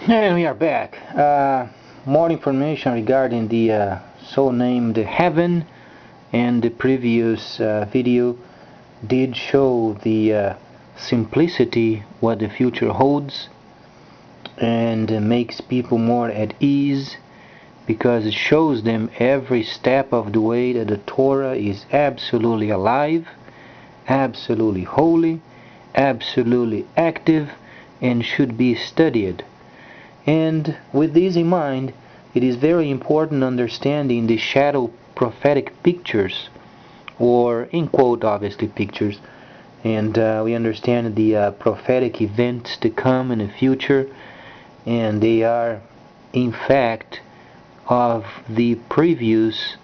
And we are back. More information regarding the so-named heaven, and the previous video did show the simplicity what the future holds, and makes people more at ease because it shows them every step of the way that the Torah is absolutely alive, absolutely holy, absolutely active, and should be studied. And with this in mind, it is very important understanding the shadow prophetic pictures, or in quote obviously pictures, and we understand the prophetic events to come in the future, and they are in fact of the previous,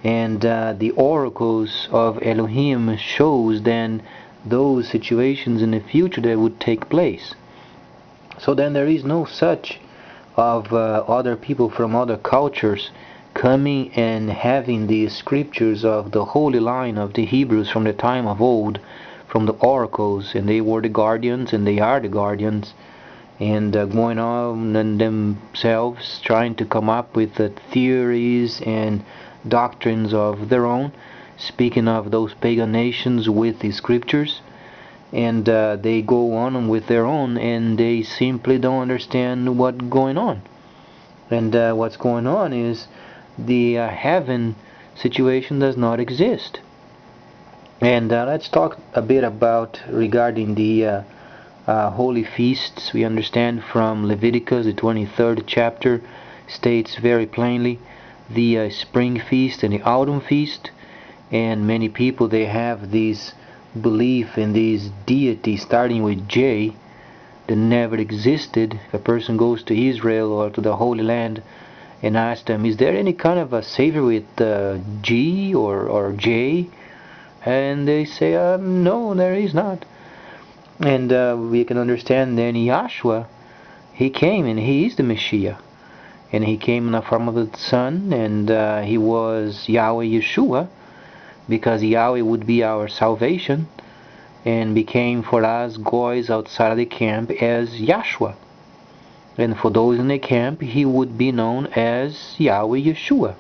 and the oracles of Elohim shows then those situations in the future that would take place. So then there is no such of other people from other cultures coming and having the scriptures of the holy line of the Hebrews from the time of old, from the oracles, and they were the guardians and they are the guardians, and going on and themselves trying to come up with theories and doctrines of their own, speaking of those pagan nations with the scriptures, and they go on with their own, and they simply don't understand what's going on. And what's going on is the heaven situation does not exist. And let's talk a bit about regarding the holy feasts. We understand from Leviticus, the 23rd chapter, states very plainly the spring feast and the autumn feast, and many people they have these belief in these deities starting with J that never existed. If a person goes to Israel or to the Holy Land and asks them, is there any kind of a savior with G or J? And they say, no, there is not. And we can understand then Yahshua, he came and he is the Messiah. And he came in the form of the Son, and he was Yahweh Yeshua, because Yahweh would be our salvation, and became for us goys outside of the camp as Yahshua. And for those in the camp, he would be known as Yahweh Yeshua,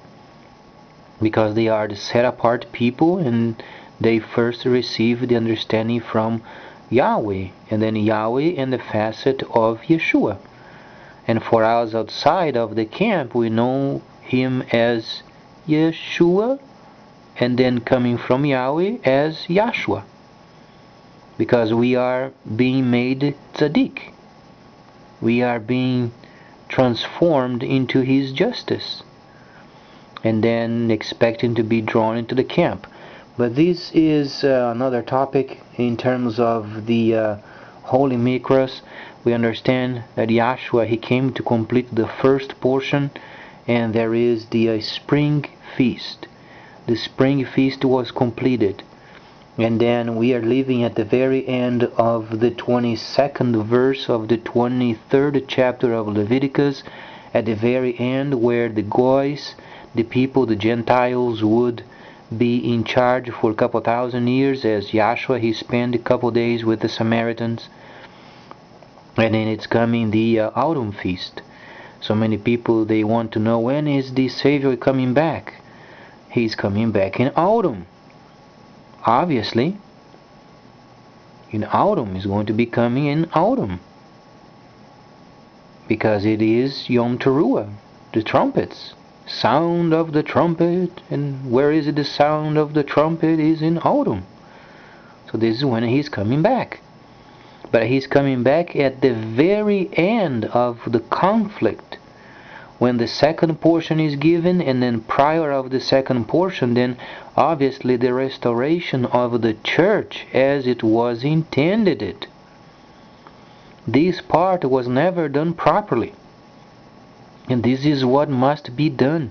because they are the set apart people, and they first receive the understanding from Yahweh, and then Yahweh and the facet of Yeshua. And for us outside of the camp, we know him as Yeshua, and then coming from Yahweh as Yahshua, because we are being made tzaddik. We are being transformed into his justice, and then expecting to be drawn into the camp. But this is another topic in terms of the Holy Mikras. We understand that Yahshua, he came to complete the first portion, and there is the spring feast. The spring feast was completed, and then we are living at the very end of the 22nd verse of the 23rd chapter of Leviticus, at the very end where the goys, the people, the Gentiles, would be in charge for a couple thousand years, as Yahshua, he spent a couple days with the Samaritans. And then it's coming the autumn feast. So many people, they want to know, when is the Savior coming back? He's coming back in autumn. Obviously, in autumn, is going to be coming in autumn, because it is Yom Teruah, the trumpets, sound of the trumpet. And where is it? The sound of the trumpet is in autumn. So this is when he's coming back. But he's coming back at the very end of the conflict, when the second portion is given, and then prior of the second portion, then obviously the restoration of the church as it was intended it. This part was never done properly, and this is what must be done.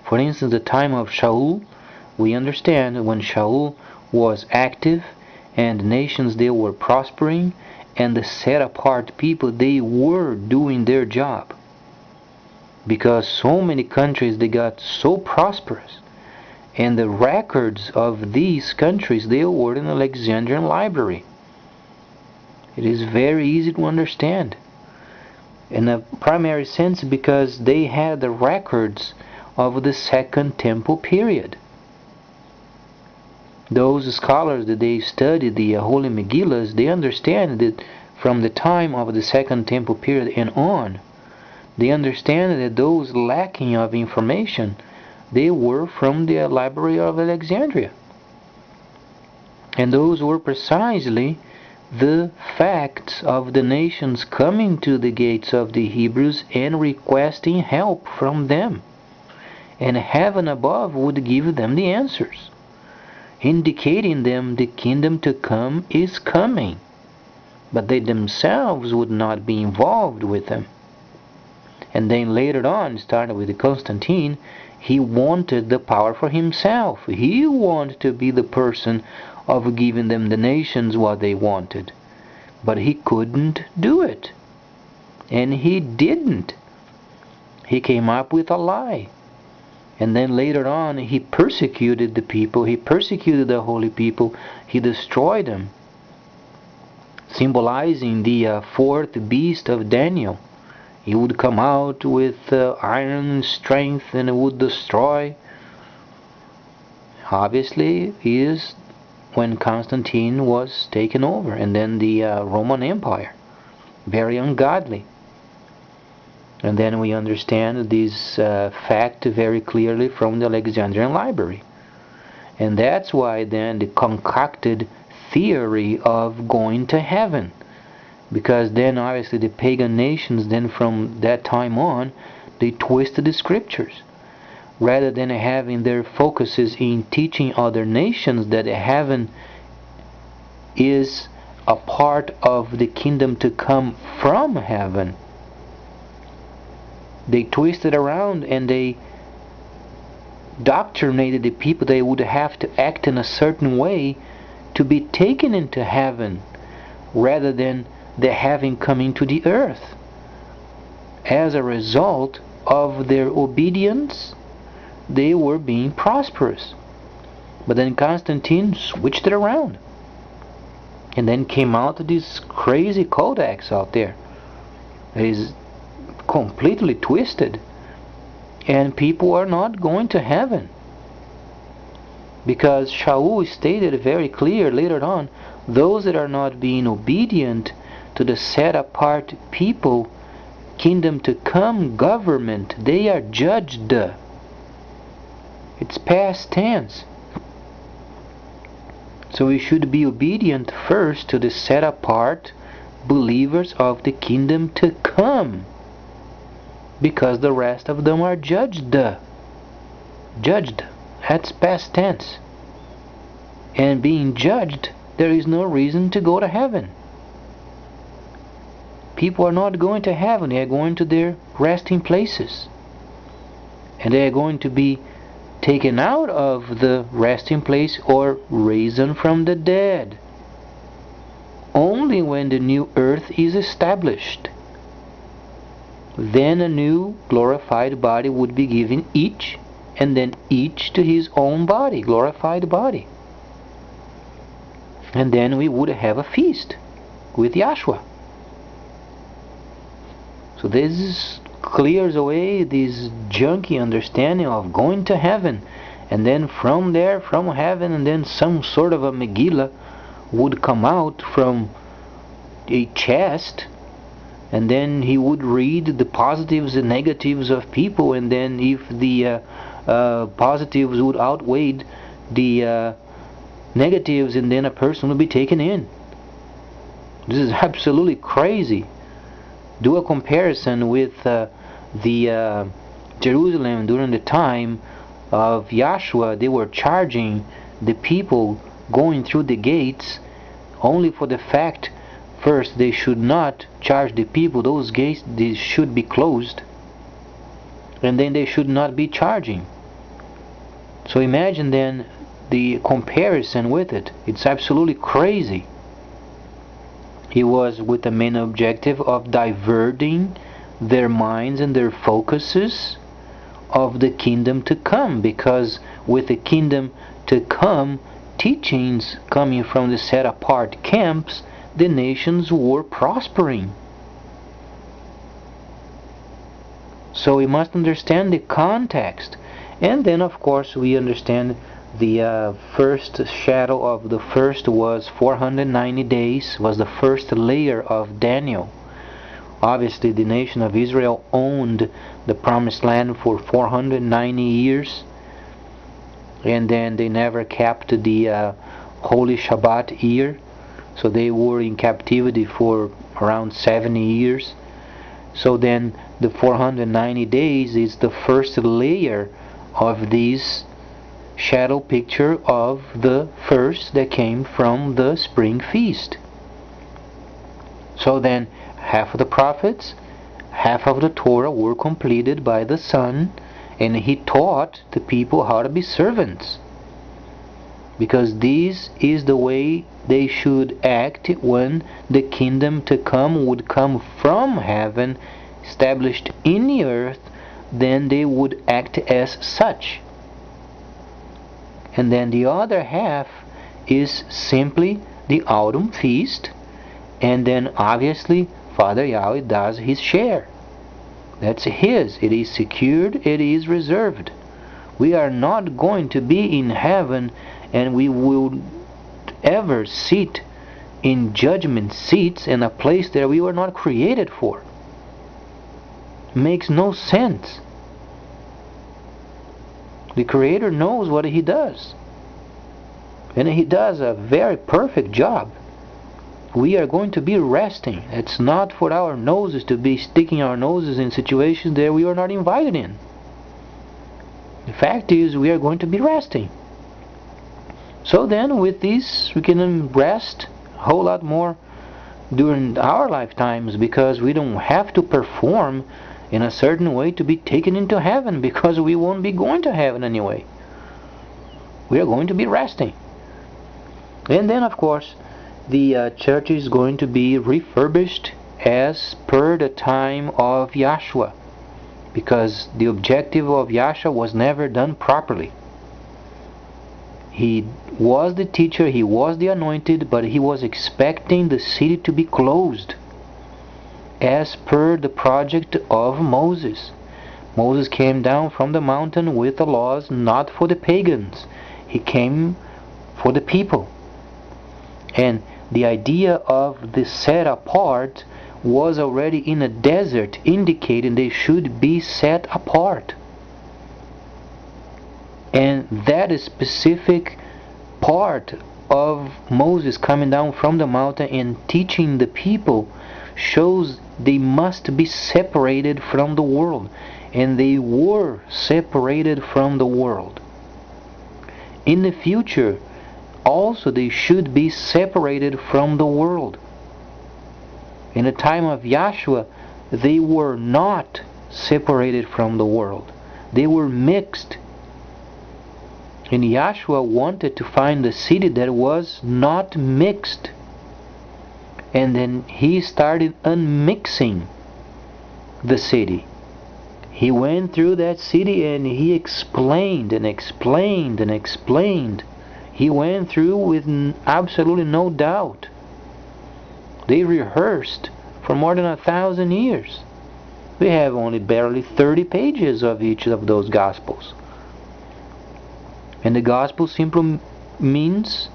For instance, the time of Shaul, we understand when Shaul was active, and the nations, they were prospering, and the set apart people, they were doing their job, because so many countries, they got so prosperous, and the records of these countries, they were in the Alexandrian library. It is very easy to understand. in a primary sense because they had the records of the Second Temple period. Those scholars that they study the Holy Megillas, they understand that from the time of the Second Temple period and on, they understand that those lacking of information, they were from the Library of Alexandria. And those were precisely the facts of the nations coming to the gates of the Hebrews and requesting help from them. And heaven above would give them the answers, indicating them the kingdom to come is coming, but they themselves would not be involved with them. And then later on, starting with Constantine, he wanted the power for himself. He wanted to be the person of giving them the nations what they wanted. But he couldn't do it. And he didn't. He came up with a lie. And then later on, he persecuted the people. He persecuted the holy people. He destroyed them. Symbolizing the fourth beast of Daniel. He would come out with iron strength and would destroy. Obviously, is when Constantine was taken over, and then the Roman Empire. Very ungodly. And then we understand this fact very clearly from the Alexandrian Library. And that's why then the concocted theory of going to heaven. Because then obviously the pagan nations, then from that time on, they twisted the scriptures. Rather than having their focuses in teaching other nations that heaven is a part of the kingdom to come from heaven, they twisted around and they doctrinated the people they would have to act in a certain way to be taken into heaven, rather than the heaven coming to the earth. As a result of their obedience, they were being prosperous. But then Constantine switched it around. And then came out this crazy codex out there. It is completely twisted. And people are not going to heaven. Because Shaul stated very clear later on, those that are not being obedient to the set apart people, kingdom to come government, they are judged. It's past tense. So we should be obedient first to the set apart believers of the kingdom to come, because the rest of them are judged. Judged. That's past tense. And being judged, there is no reason to go to heaven. People are not going to heaven, they are going to their resting places. And they are going to be taken out of the resting place or risen from the dead. Only when the new earth is established. Then a new glorified body would be given each, and then each to his own body, glorified body. And then we would have a feast with Yahshua. So this clears away this junky understanding of going to heaven, and then from there, from heaven, and then some sort of a Megillah would come out from a chest, and then he would read the positives and negatives of people, and then if the positives would outweigh the negatives, and then a person would be taken in. This is absolutely crazy. Do a comparison with the Jerusalem during the time of Yahshua. They were charging the people going through the gates only for the fact, first, they should not charge the people. Those gates, they should be closed, and then they should not be charging. So imagine then the comparison with it. It's absolutely crazy. He was with the main objective of diverting their minds and their focuses of the kingdom to come, because with the kingdom to come teachings coming from the set apart camps, the nations were prospering. So we must understand the context. And then of course we understand the first shadow of the first was 490 days, was the first layer of Daniel. Obviously the nation of Israel owned the promised land for 490 years, and then they never kept the holy Shabbat year, so they were in captivity for around 70 years. So then the 490 days is the first layer of this shadow picture of the first that came from the spring feast. So then half of the prophets, half of the Torah were completed by the Son, and he taught the people how to be servants, because this is the way they should act when the kingdom to come would come from heaven, established in the earth. Then they would act as such. And then the other half is simply the autumn feast, and then obviously Father Yahweh does his share. That's his. It is secured, it is reserved. We are not going to be in heaven, and we will ever sit in judgment seats in a place that we were not created for. Makes no sense. The Creator knows what he does, and he does a very perfect job. We are going to be resting. It's not for our noses to be sticking our noses in situations that we are not invited in. The fact is, we are going to be resting. So then with this we can rest a whole lot more during our lifetimes, because we don't have to perform in a certain way to be taken into heaven, because we won't be going to heaven anyway. We are going to be resting. And then of course the church is going to be refurbished as per the time of Yahshua, because the objective of Yahshua was never done properly. He was the teacher, he was the anointed, but he was expecting the city to be closed as per the project of Moses. Moses came down from the mountain with the laws, not for the pagans. He came for the people. And the idea of the set apart was already in a desert, indicating they should be set apart. And that specific part of Moses coming down from the mountain and teaching the people shows they must be separated from the world. And they were separated from the world. In the future, also they should be separated from the world. In the time of Yahshua, they were not separated from the world. They were mixed. And Yahshua wanted to find a city that was not mixed. And then he started unmixing the city. He went through that city and he explained and explained and explained. He went through with absolutely no doubt. They rehearsed for more than 1,000 years. We have only barely 30 pages of each of those Gospels. And the Gospel simply means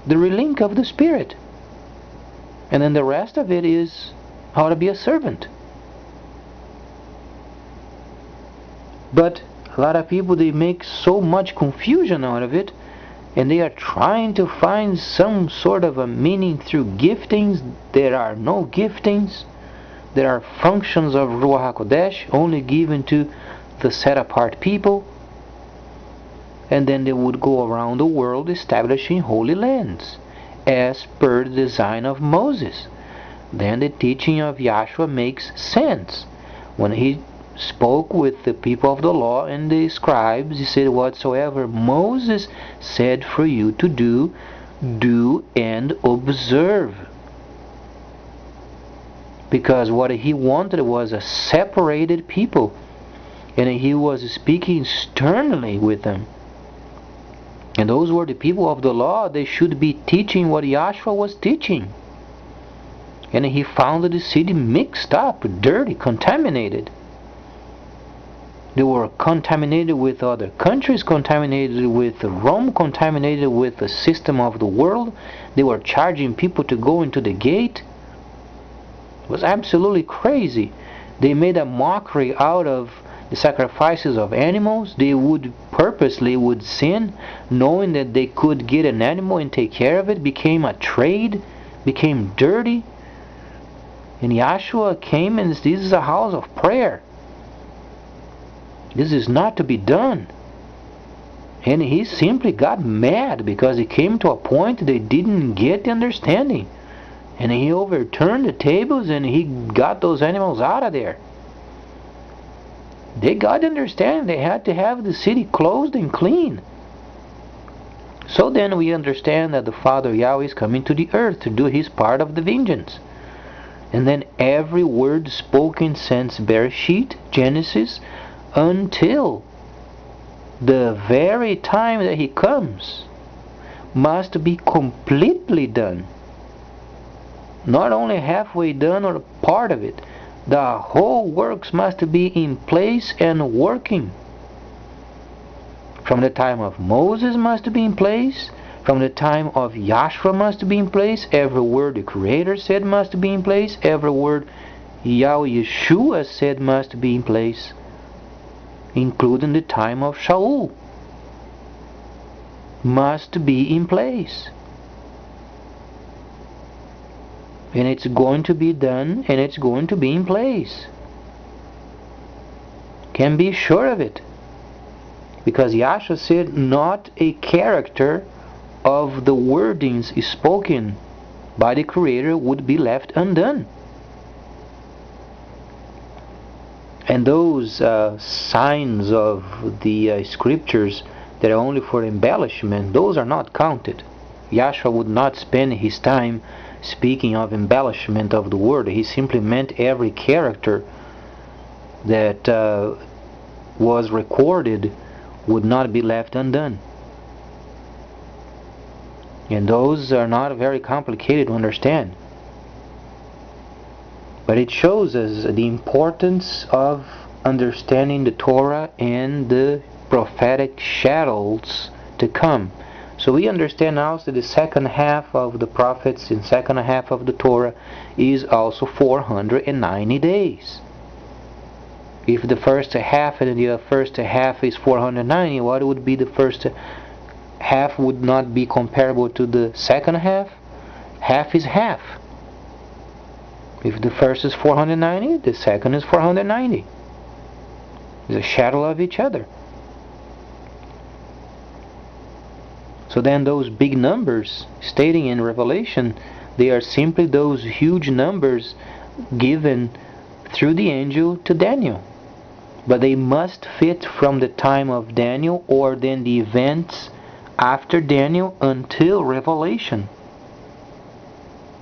the relink of the Spirit. And then the rest of it is how to be a servant. But a lot of people, they make so much confusion out of it, and they are trying to find some sort of a meaning through giftings. There are no giftings. There are functions of Ruach HaKodesh only given to the set-apart people. And then they would go around the world establishing holy lands as per the design of Moses. Then the teaching of Yahshua makes sense. When he spoke with the people of the law and the scribes, he said, whatsoever Moses said for you to do, do and observe. Because what he wanted was a separated people, and he was speaking sternly with them. And those were the people of the law. They should be teaching what Yahshua was teaching. And he found the city mixed up, dirty, contaminated. They were contaminated with other countries, contaminated with Rome, contaminated with the system of the world. They were charging people to go into the gate. It was absolutely crazy. They made a mockery out of the sacrifices of animals. They would purposely sin, knowing that they could get an animal and take care of it. Became a trade, became dirty. And Yahshua came and this is a house of prayer. This is not to be done. And he simply got mad because he came to a point they didn't get the understanding. And he overturned the tables and he got those animals out of there. They got the understanding they had to have the city closed and clean. So then we understand that the Father Yahweh is coming to the earth to do his part of the vengeance. And then every word spoken since Bereshit, Genesis, until the very time that he comes must be completely done. Not only halfway done or part of it. The whole works must be in place and working. From the time of Moses must be in place. From the time of Yahshua must be in place. Every word the Creator said must be in place. Every word Yahweh Yeshua said must be in place. Including the time of Shaul. Must be in place. And it's going to be done and it's going to be in place. Can be sure of it. Because Yahshua said not a character of the wordings spoken by the Creator would be left undone. And those signs of the scriptures that are only for embellishment, those are not counted. Yahshua would not spend his time speaking of embellishment of the word. He simply meant every character that was recorded would not be left undone. And those are not very complicated to understand. But it shows us the importance of understanding the Torah and the prophetic shadows to come. So we understand also the second half of the prophets and second half of the Torah is also 490 days. If the first half and the first half is 490, what would be the first half would not be comparable to the second half? Half is half. If the first is 490, the second is 490. It's a shadow of each other. So then those big numbers stating in Revelation, they are simply those huge numbers given through the angel to Daniel. But they must fit from the time of Daniel or then the events after Daniel until Revelation.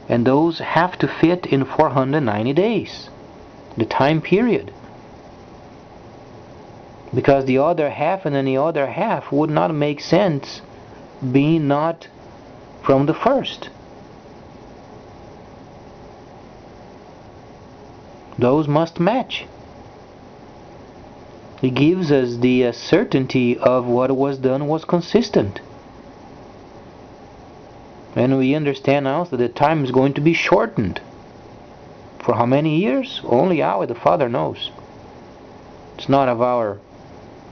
And those have to fit in 490 days, the time period. Because the other half and then the other half would not make sense being not from the first. Those must match. It gives us the certainty of what was done was consistent. And we understand also that the time is going to be shortened. For how many years? Only Yahweh the Father knows. It's not of our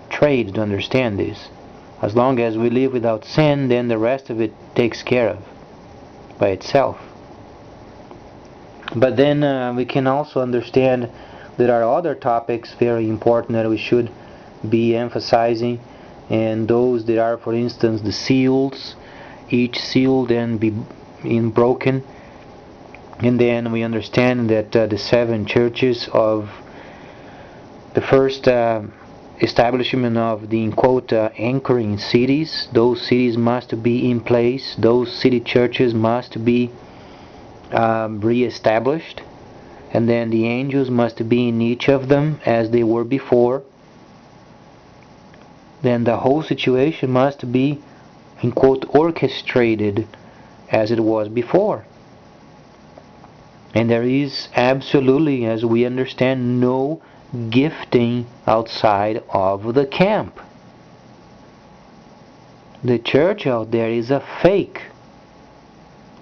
trade to understand this. As long as we live without sin, then the rest of it takes care of by itself. But then we can also understand there are other topics very important that we should be emphasizing, and those that are, for instance, the seals. Each seal then be broken, and then we understand that the 7 churches of the first establishment of the, in quote, anchoring cities, those cities must be in place. Those city churches must be re-established, and then the angels must be in each of them as they were before. Then the whole situation must be, in quote, orchestrated as it was before. And there is absolutely, as we understand, no gifting outside of the camp. The church out there is a fake.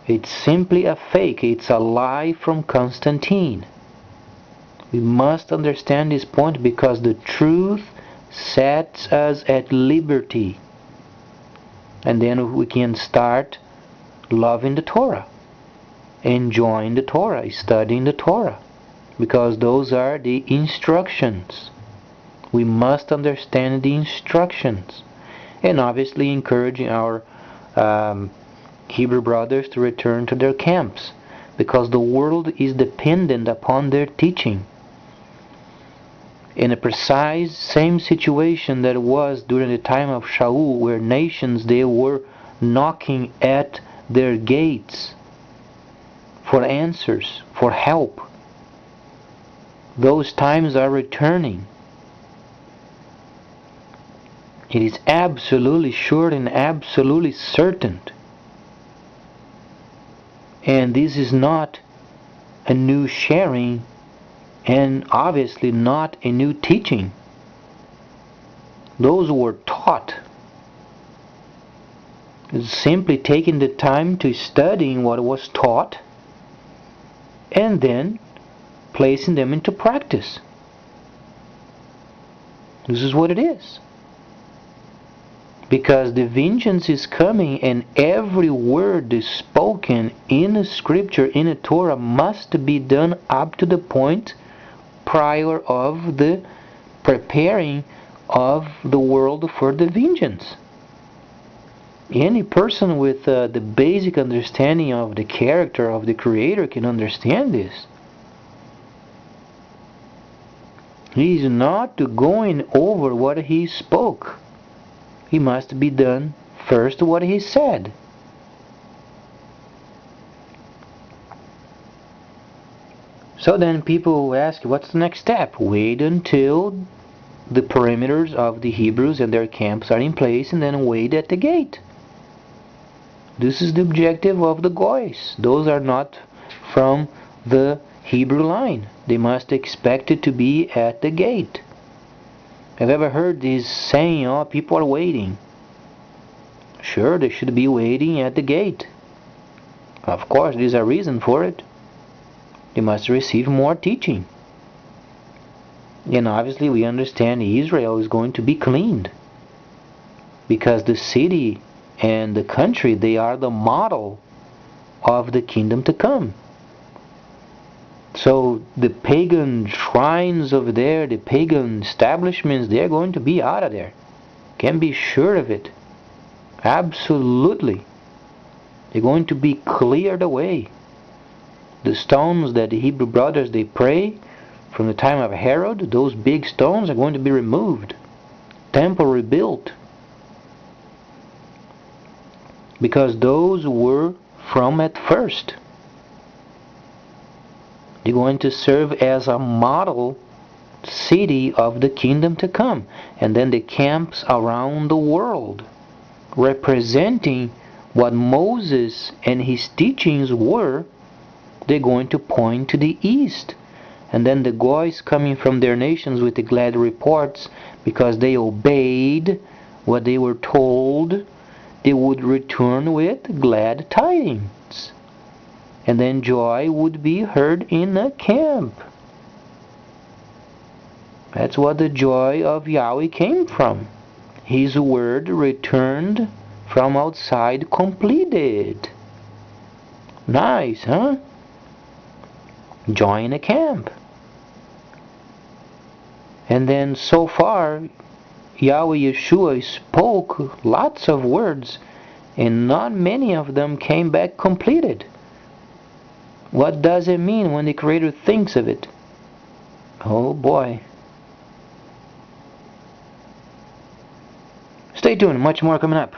It's simply a fake. It's a lie from Constantine. We must understand this point because the truth sets us at liberty. And then we can start loving the Torah, enjoying the Torah, studying the Torah. Because those are the instructions. We must understand the instructions. And obviously encouraging our Hebrew brothers to return to their camps. Because the world is dependent upon their teaching. In a precise same situation that was during the time of Shaul, where nations, they were knocking at their gates for answers, for help. Those times are returning. It is absolutely sure and absolutely certain. And this is not a new sharing and obviously not a new teaching. Those were taught. It's simply taking the time to studying what was taught and then placing them into practice. This is what it is. Because the vengeance is coming, and every word is spoken in the scripture, in the Torah, must be done up to the point prior of the preparing of the world for the vengeance. Any person with the basic understanding of the character of the Creator can understand this. He is not going over what he spoke. He must be done first what he said. So then people ask, what's the next step? Wait until the perimeters of the Hebrews and their camps are in place, and then wait at the gate. This is the objective of the Goys. Those are not from the Hebrew line. They must expect it to be at the gate. Have you ever heard this saying, oh, people are waiting? Sure, they should be waiting at the gate. Of course, there's a reason for it. They must receive more teaching. And obviously we understand Israel is going to be cleaned. Because the city and the country, they are the model of the kingdom to come. So the pagan shrines over there, the pagan establishments, they're going to be out of there. Can be sure of it. Absolutely. They're going to be cleared away. The stones that the Hebrew brothers, they pray from the time of Herod, those big stones are going to be removed. Temple rebuilt. Because those were from at first. They're going to serve as a model city of the kingdom to come. And then the camps around the world, representing what Moses and his teachings were, they're going to point to the east. And then the Goys coming from their nations with the glad reports, because they obeyed what they were told, they would return with glad tidings. And then joy would be heard in the camp. That's what the joy of Yahweh came from. His word returned from outside completed. Nice, huh? Join the camp. And then so far, Yahweh Yeshua spoke lots of words, and not many of them came back completed. What does it mean when the Creator thinks of it? Oh boy. Stay tuned, much more coming up.